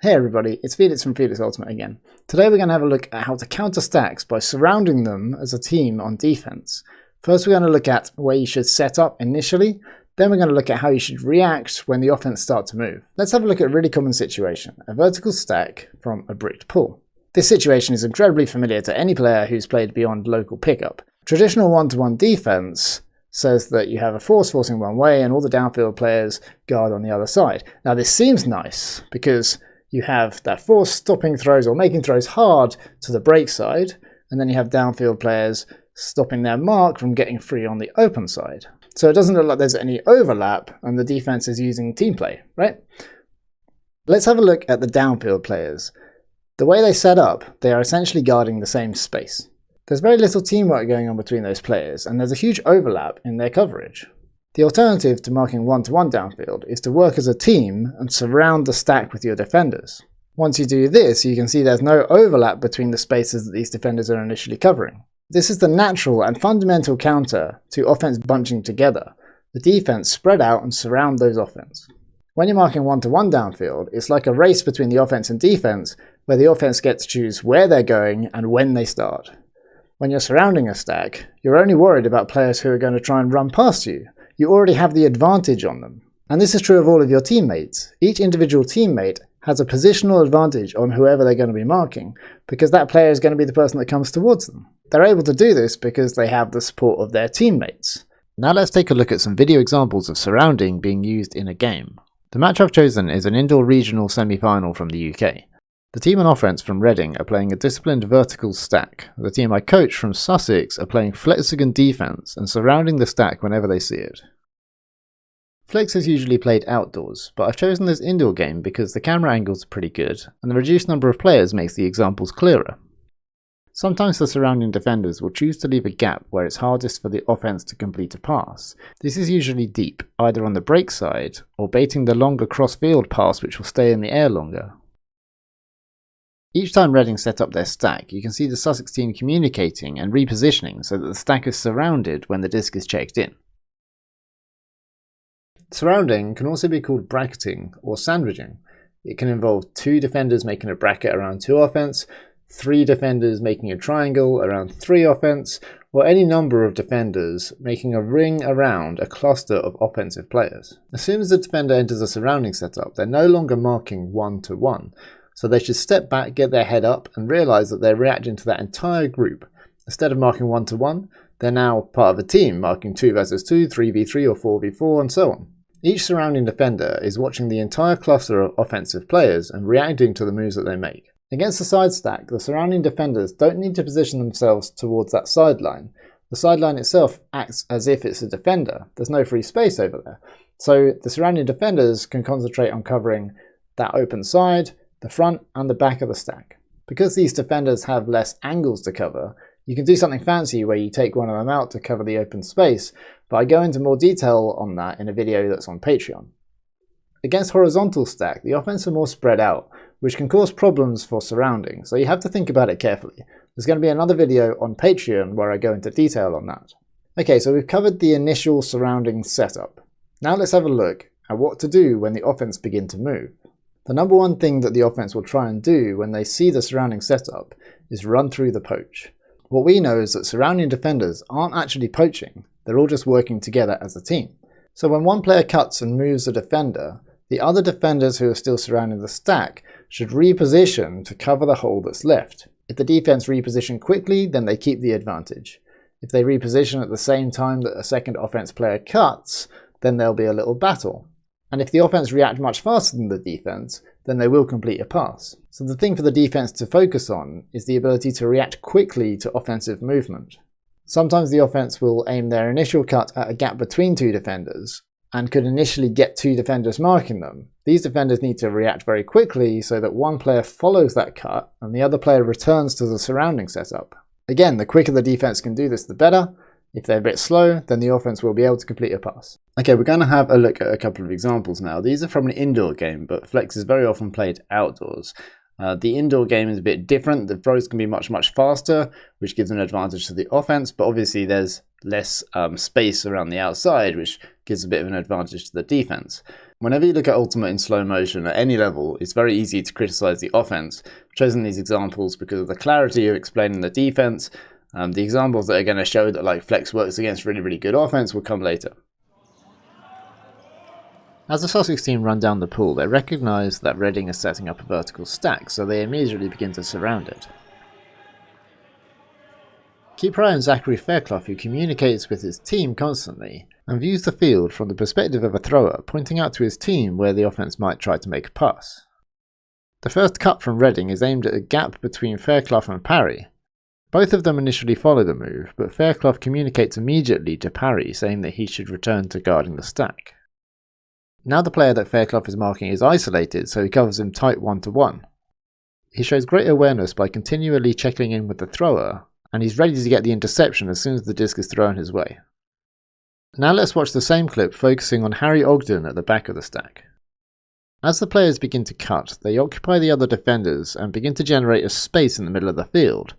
Hey everybody, it's Felix from Felix Ultimate again. Today we're going to have a look at how to counter stacks by surrounding them as a team on defense. First we're going to look at where you should set up initially, then we're going to look at how you should react when the offense starts to move. Let's have a look at a really common situation, a vertical stack from a bricked pool. This situation is incredibly familiar to any player who's played beyond local pickup. Traditional one-to-one defense says that you have a force forcing one way and all the downfield players guard on the other side. Now this seems nice because you have that force stopping throws or making throws hard to the break side, and then you have downfield players stopping their mark from getting free on the open side. So it doesn't look like there's any overlap and the defense is using team play, right? Let's have a look at the downfield players. The way they set up, they are essentially guarding the same space. There's very little teamwork going on between those players, and there's a huge overlap in their coverage. The alternative to marking one-to-one downfield is to work as a team and surround the stack with your defenders. Once you do this, you can see there's no overlap between the spaces that these defenders are initially covering. This is the natural and fundamental counter to offense bunching together. The defense spread out and surround those offense. When you're marking one-to-one downfield, it's like a race between the offense and defense, where the offense gets to choose where they're going and when they start. When you're surrounding a stack, you're only worried about players who are going to try and run past you. You already have the advantage on them. And this is true of all of your teammates. Each individual teammate has a positional advantage on whoever they're going to be marking, because that player is going to be the person that comes towards them. They're able to do this because they have the support of their teammates. Now let's take a look at some video examples of surrounding being used in a game. The match I've chosen is an indoor regional semi-final from the UK. The team on offense from Reading are playing a disciplined vertical stack. The team I coach from Sussex are playing flexagon defense and surrounding the stack whenever they see it. Flex is usually played outdoors, but I've chosen this indoor game because the camera angles are pretty good, and the reduced number of players makes the examples clearer. Sometimes the surrounding defenders will choose to leave a gap where it's hardest for the offense to complete a pass. This is usually deep, either on the break side, or baiting the longer cross-field pass which will stay in the air longer. Each time Reading set up their stack, you can see the Sussex team communicating and repositioning so that the stack is surrounded when the disc is checked in. Surrounding can also be called bracketing or sandwiching. It can involve 2 defenders making a bracket around 2 offense, 3 defenders making a triangle around 3 offense, or any number of defenders making a ring around a cluster of offensive players. As soon as the defender enters a surrounding setup, they're no longer marking one-to-one. So they should step back, get their head up, and realise that they're reacting to that entire group. Instead of marking one-to-one, they're now part of a team, marking 2 versus 2, 3v3 or 4v4, and so on. Each surrounding defender is watching the entire cluster of offensive players and reacting to the moves that they make. Against the side stack, the surrounding defenders don't need to position themselves towards that sideline. The sideline itself acts as if it's a defender. There's no free space over there. So the surrounding defenders can concentrate on covering that open side, the front and the back of the stack. Because these defenders have less angles to cover, you can do something fancy where you take one of them out to cover the open space, but I go into more detail on that in a video that's on Patreon. Against horizontal stack, the offense are more spread out, which can cause problems for surrounding, so you have to think about it carefully. There's going to be another video on Patreon where I go into detail on that. Okay, so we've covered the initial surrounding setup. Now let's have a look at what to do when the offense begin to move. The number one thing that the offense will try and do when they see the surrounding setup is run through the poach. What we know is that surrounding defenders aren't actually poaching, they're all just working together as a team. So when one player cuts and moves a defender, the other defenders who are still surrounding the stack should reposition to cover the hole that's left. If the defense reposition quickly, then they keep the advantage. If they reposition at the same time that a second offense player cuts, then there'll be a little battle. And if the offense react much faster than the defense, then they will complete a pass. So the thing for the defense to focus on is the ability to react quickly to offensive movement. Sometimes the offense will aim their initial cut at a gap between 2 defenders, and could initially get 2 defenders marking them. These defenders need to react very quickly so that one player follows that cut and the other player returns to the surrounding setup. Again, the quicker the defense can do this, the better. If they're a bit slow, then the offense will be able to complete a pass. Okay, we're going to have a look at a couple of examples now. These are from an indoor game, but Flex is very often played outdoors. The indoor game is a bit different. The throws can be much faster, which gives an advantage to the offense, but obviously there's less space around the outside, which gives a bit of an advantage to the defense. Whenever you look at Ultimate in slow motion at any level, it's very easy to criticize the offense. I've chosen these examples because of the clarity of explaining the defense. The examples that are going to show that like flex works against really good offense will come later. As the Sussex team run down the pool, they recognise that Reading is setting up a vertical stack, so they immediately begin to surround it. Keep your eye on Zachary Faircloth, who communicates with his team constantly, and views the field from the perspective of a thrower, pointing out to his team where the offence might try to make a pass. The first cut from Reading is aimed at a gap between Faircloth and Parry. Both of them initially follow the move, but Faircloth communicates immediately to Parry, saying that he should return to guarding the stack. Now the player that Faircloth is marking is isolated, so he covers him tight 1-to-1. He shows great awareness by continually checking in with the thrower, and he's ready to get the interception as soon as the disc is thrown his way. Now let's watch the same clip focusing on Harry Ogden at the back of the stack. As the players begin to cut, they occupy the other defenders and begin to generate a space in the middle of the field.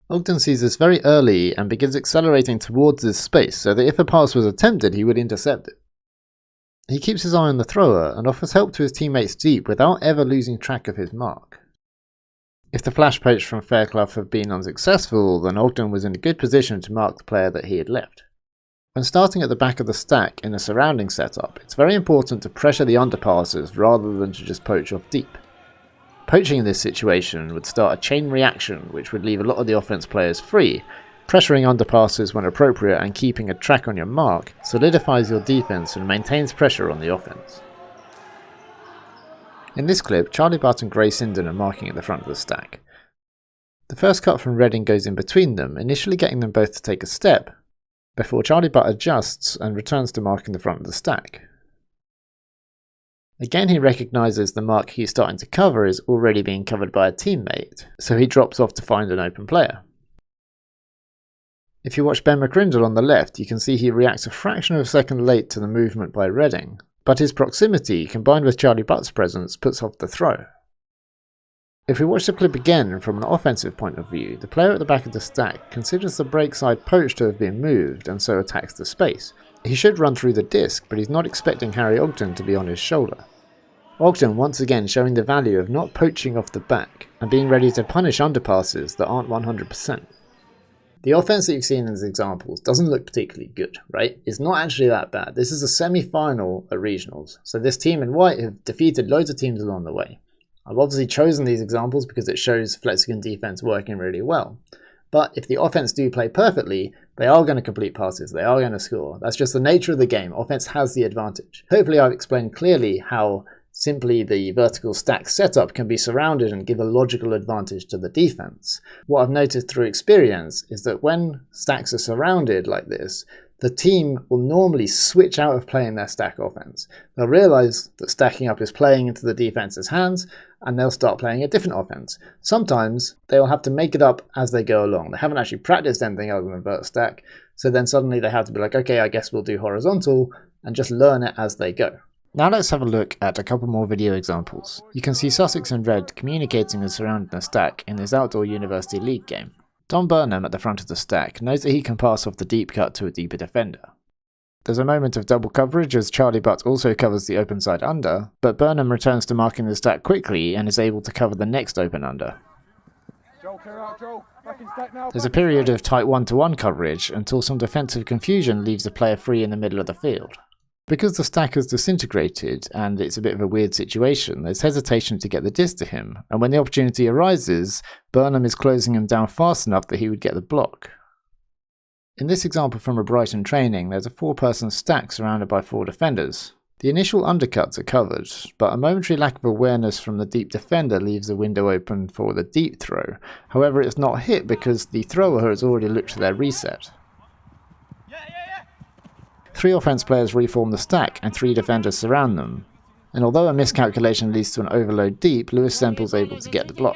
Ogden sees this very early and begins accelerating towards this space so that if a pass was attempted he would intercept it. He keeps his eye on the thrower and offers help to his teammates deep without ever losing track of his mark. If the flash poach from Fairclough had been unsuccessful, then Ogden was in a good position to mark the player that he had left. When starting at the back of the stack in a surrounding setup, it's very important to pressure the underpasses rather than to just poach off deep. Poaching in this situation would start a chain reaction which would leave a lot of the offense players free. Pressuring underpasses when appropriate and keeping a track on your mark solidifies your defense and maintains pressure on the offense. In this clip, Charlie Butt and Gray Sinden are marking at the front of the stack. The first cut from Reading goes in between them, initially getting them both to take a step, before Charlie Butt adjusts and returns to marking the front of the stack. Again, he recognises the mark he's starting to cover is already being covered by a teammate, so he drops off to find an open player. If you watch Ben McCrindle on the left, you can see he reacts a fraction of a second late to the movement by Reading, but his proximity, combined with Charlie Butt's presence, puts off the throw. If we watch the clip again from an offensive point of view, the player at the back of the stack considers the break side poach to have been moved and so attacks the space. He should run through the disc, but he's not expecting Harry Ogden to be on his shoulder. Ogden once again showing the value of not poaching off the back and being ready to punish underpasses that aren't 100%. The offense that you've seen in these examples doesn't look particularly good, right? It's not actually that bad. This is a semi-final at regionals, so this team in white have defeated loads of teams along the way. I've obviously chosen these examples because it shows Flexicon defense working really well. But if the offense do play perfectly, they are going to complete passes, they are going to score. That's just the nature of the game. Offense has the advantage. Hopefully I've explained clearly how simply the vertical stack setup can be surrounded and give a logical advantage to the defense. What I've noticed through experience is that when stacks are surrounded like this, the team will normally switch out of playing their stack offense. They'll realise that stacking up is playing into the defense's hands, and they'll start playing a different offense. Sometimes they'll have to make it up as they go along. They haven't actually practiced anything other than vert stack, so then suddenly they have to be like, okay, I guess we'll do horizontal, and just learn it as they go. Now let's have a look at a couple more video examples. You can see Sussex and Red communicating and surrounding the stack in this outdoor University League game. Don Burnham at the front of the stack knows that he can pass off the deep cut to a deeper defender. There's a moment of double coverage as Charlie Butt also covers the open side under, but Burnham returns to marking the stack quickly and is able to cover the next open under. There's a period of tight 1-to-1 coverage until some defensive confusion leaves the player free in the middle of the field. Because the stack has disintegrated and it's a bit of a weird situation, there's hesitation to get the disc to him, and when the opportunity arises, Burnham is closing him down fast enough that he would get the block. In this example from a Brighton training, there's a 4-person stack surrounded by 4 defenders. The initial undercuts are covered, but a momentary lack of awareness from the deep defender leaves a window open for the deep throw. However, it's not hit because the thrower has already looked to their reset. 3 offense players reform the stack and 3 defenders surround them, and although a miscalculation leads to an overload deep, Lewis Semple's able to get the block.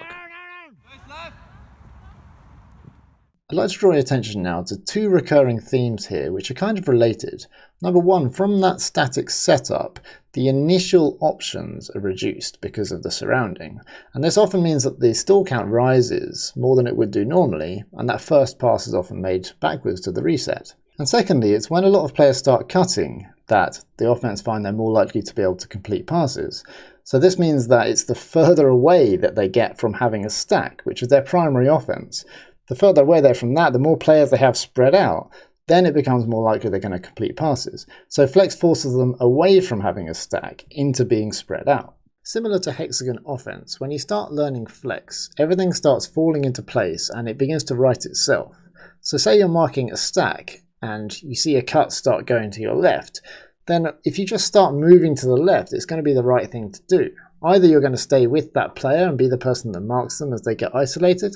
I'd like to draw your attention now to 2 recurring themes here which are kind of related. Number 1, from that static setup, the initial options are reduced because of the surrounding, and this often means that the stall count rises more than it would do normally, and that first pass is often made backwards to the reset. And secondly, it's when a lot of players start cutting that the offense find they're more likely to be able to complete passes. So this means that it's the further away that they get from having a stack, which is their primary offense. The further away they're from that, the more players they have spread out, then it becomes more likely they're going to complete passes. So flex forces them away from having a stack into being spread out. Similar to hexagon offense, when you start learning flex, everything starts falling into place and it begins to write itself. So say you're marking a stack and you see a cut start going to your left, then if you just start moving to the left, it's going to be the right thing to do. Either you're going to stay with that player and be the person that marks them as they get isolated,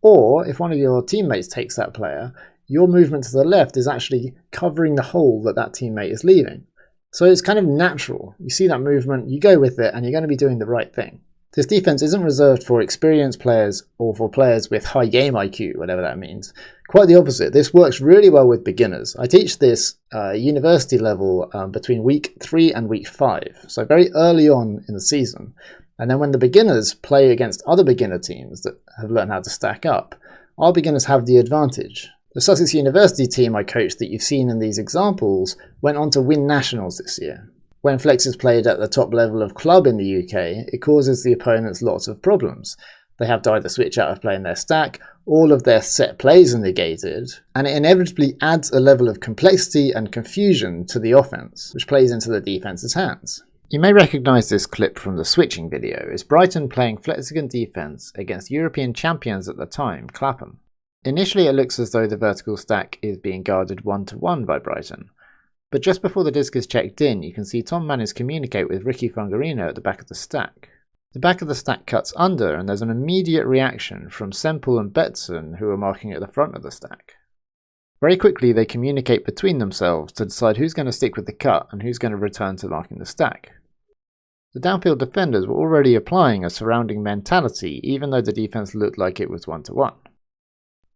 or if one of your teammates takes that player, your movement to the left is actually covering the hole that that teammate is leaving. So it's kind of natural. You see that movement, you go with it, and you're going to be doing the right thing. This defense isn't reserved for experienced players or for players with high game IQ, whatever that means. Quite the opposite. This works really well with beginners. I teach this university level between week 3 and week 5, so very early on in the season. And then when the beginners play against other beginner teams that have learned how to stack up, our beginners have the advantage. The Sussex University team I coached that you've seen in these examples went on to win nationals this year. When flex is played at the top level of club in the UK, it causes the opponents lots of problems. They have to either switch out of playing their stack, all of their set plays are negated, and it inevitably adds a level of complexity and confusion to the offense, which plays into the defense's hands. You may recognise this clip from the switching video. It's Brighton playing Flexigan defence against European champions at the time, Clapham. Initially it looks as though the vertical stack is being guarded 1-to-1 by Brighton, but just before the disc is checked in, you can see Tom Manners communicate with Ricky Fungarino at the back of the stack. The back of the stack cuts under and there's an immediate reaction from Semple and Betson, who are marking at the front of the stack. Very quickly they communicate between themselves to decide who's going to stick with the cut and who's going to return to marking the stack. The downfield defenders were already applying a surrounding mentality, even though the defense looked like it was 1-to-1.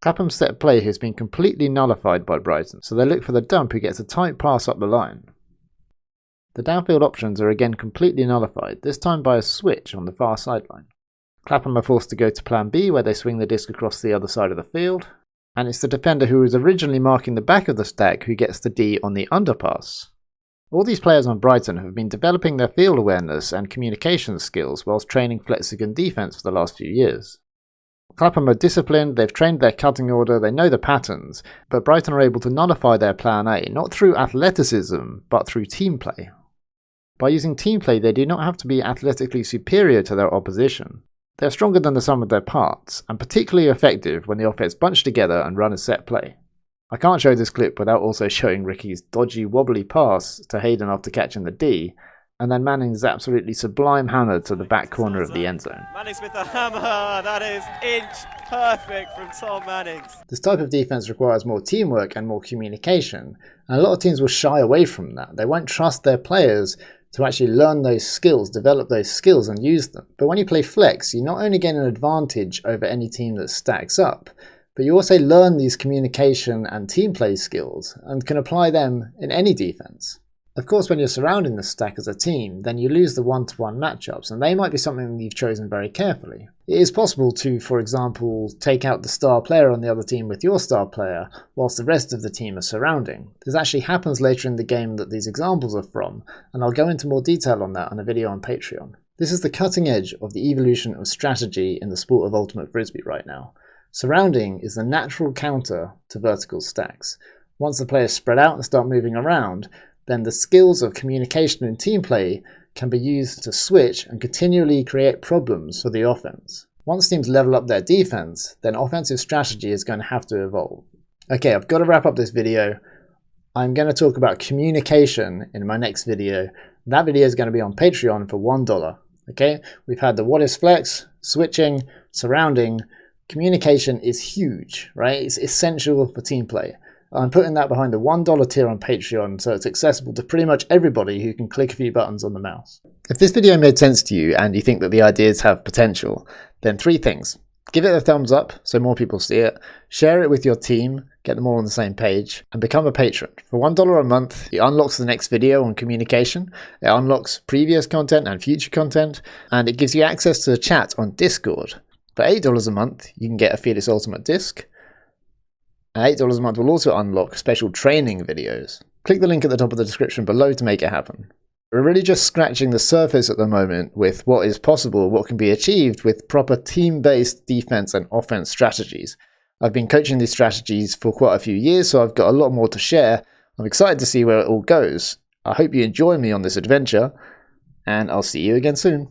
Clapham's set play has been completely nullified by Brighton, so they look for the dump who gets a tight pass up the line. The downfield options are again completely nullified, this time by a switch on the far sideline. Clapham are forced to go to plan B, where they swing the disc across the other side of the field, and it's the defender who was originally marking the back of the stack who gets the D on the underpass. All these players on Brighton have been developing their field awareness and communication skills whilst training Flexigan defence for the last few years. Clapham are disciplined, they've trained their cutting order, they know the patterns, but Brighton are able to nullify their plan A, not through athleticism, but through team play. By using team play, they do not have to be athletically superior to their opposition. They are stronger than the sum of their parts, and particularly effective when the offense bunch together and run a set play. I can't show this clip without also showing Ricky's dodgy wobbly pass to Hayden after catching the D, and then Manning's absolutely sublime hammer to the back corner of the end zone. Mannings with the hammer, that is inch perfect from Tom Mannings. This type of defense requires more teamwork and more communication, and a lot of teams will shy away from that. They won't trust their players to actually learn those skills, develop those skills and use them. But when you play flex, you not only gain an advantage over any team that stacks up, but you also learn these communication and team play skills and can apply them in any defense. Of course, when you're surrounding the stack as a team, then you lose the 1-to-1 matchups, and they might be something you've chosen very carefully. It is possible to, for example, take out the star player on the other team with your star player, whilst the rest of the team are surrounding. This actually happens later in the game that these examples are from, and I'll go into more detail on that on a video on Patreon. This is the cutting edge of the evolution of strategy in the sport of ultimate frisbee right now. Surrounding is the natural counter to vertical stacks. Once the players spread out and start moving around, then the skills of communication and team play can be used to switch and continually create problems for the offense. Once teams level up their defense, then offensive strategy is going to have to evolve. Okay, I've got to wrap up this video. I'm going to talk about communication in my next video. That video is going to be on Patreon for $1. Okay, we've had the what is flex, switching, surrounding. Communication is huge, right? It's essential for team play. I'm putting that behind the $1 tier on Patreon, so it's accessible to pretty much everybody who can click a few buttons on the mouse. If this video made sense to you and you think that the ideas have potential, then 3 things. Give it a thumbs up so more people see it, share it with your team, get them all on the same page, and become a patron. For $1 a month, it unlocks the next video on communication, it unlocks previous content and future content, and it gives you access to the chat on Discord. For $8 a month, you can get a Fearless Ultimate disc. And $8 a month will also unlock special training videos. click the link at the top of the description below to make it happen. We're really just scratching the surface at the moment with what is possible, what can be achieved with proper team-based defense and offense strategies. I've been coaching these strategies for quite a few years, so I've got a lot more to share. I'm excited to see where it all goes. I hope you enjoy me on this adventure, and I'll see you again soon.